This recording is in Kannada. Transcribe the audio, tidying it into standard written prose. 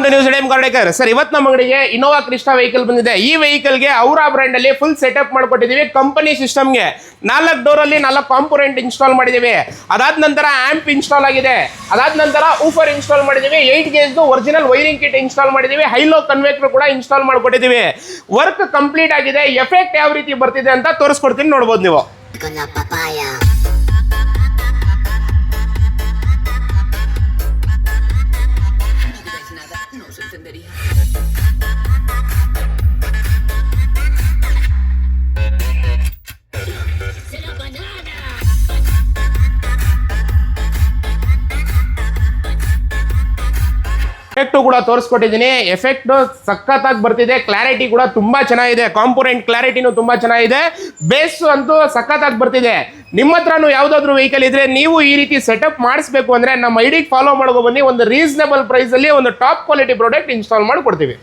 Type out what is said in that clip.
ಟು ನ್ಯೂಸ್ ಟೈಮ್ ಕಾರ್ಡೇಕರ್ ಸರ್. ಇವತ್ತು ನಮ್ಮ ಅಂಗಡಿಗೆ ಇನೋವಾ ಕ್ರಿಸ್ಟಾ ವೆಹಿಕಲ್ ಬಂದಿದೆ. ಈ ವೆಹಿಕಲ್ಗೆ ಅವರ ಬ್ರ್ಯಾಂಡ್ ಅಲ್ಲಿ ಫುಲ್ ಸೆಟಪ್ ಮಾಡ್ಕೊಟ್ಟಿದೀವಿ. ಕಂಪನಿ ಸಿಸ್ಟಮ್ಗೆ 4 ಡೋರ್ ಅಲ್ಲಿ 4 ಕಾಂಪೋನೆಂಟ್ ಇನ್ಸ್ಟಾಲ್ ಮಾಡಿದೀವಿ. ಅದಾದ ನಂತರ ಆಂಪ್ ಇನ್ಸ್ಟಾಲ್ ಆಗಿದೆ. ಅದಾದ ನಂತರ ಊಫರ್ ಇನ್ಸ್ಟಾಲ್ ಮಾಡಿದೀವಿ. 8 gauge original wiring kit install ಮಾಡಿದೀವಿ. ಹೈಲೋ ಕನ್ವೆಕ್ಟರ್ ಕೂಡ ಇನ್ಸ್ಟಾಲ್ ಮಾಡ್ಕೊಟ್ಟಿದೀವಿ. ವರ್ಕ್ ಕಂಪ್ಲೀಟ್ ಆಗಿದೆ. ಎಫೆಕ್ಟ್ ಯಾವ ರೀತಿ ಬರ್ತಿದೆ ಅಂತ ತೋರಿಸ್ಕೊಡ್ತೀನಿ, ನೋಡ್ಬೋದು ನೀವು. ಎಫೆಕ್ಟ್ ಕೂಡ ತೋರಿಸ್ಕೊಟ್ಟಿದ್ದೀನಿ. ಎಫೆಕ್ಟ್ ಸಖತ್ತಾಗಿ ಬರ್ತಿದೆ. ಕ್ಲಾರಿಟಿ ಕೂಡ ತುಂಬಾ ಚೆನ್ನಾಗಿದೆ. ಕಾಂಪೋನೆಂಟ್ ಕ್ಲಾರಿಟಿನೂ ತುಂಬಾ ಚೆನ್ನಾಗಿದೆ. ಬೇಸ್ ಅಂತೂ ಸಖತ್ತಾಗಿ ಬರ್ತಿದೆ. ನಿಮ್ಮ ಹತ್ರನೂ ಯಾವ್ದಾದ್ರು ವೆಹಿಕಲ್ ಇದ್ರೆ ನೀವು ಈ ರೀತಿ ಸೆಟಪ್ ಮಾಡಿಸ್ಬೇಕು ಅಂದ್ರೆ ನಮ್ಮ ಐಡಿಗೆ ಫಾಲೋ ಮಾಡ್ಕೊ ಬನ್ನಿ. ಒಂದು ರೀಸನಬಲ್ ಪ್ರೈಸ್ ಅಲ್ಲಿ ಒಂದು ಟಾಪ್ ಕ್ವಾಲಿಟಿ ಪ್ರಾಡಕ್ಟ್ ಇನ್ಸ್ಟಾಲ್ ಮಾಡಿ ಕೊಡ್ತೀವಿ.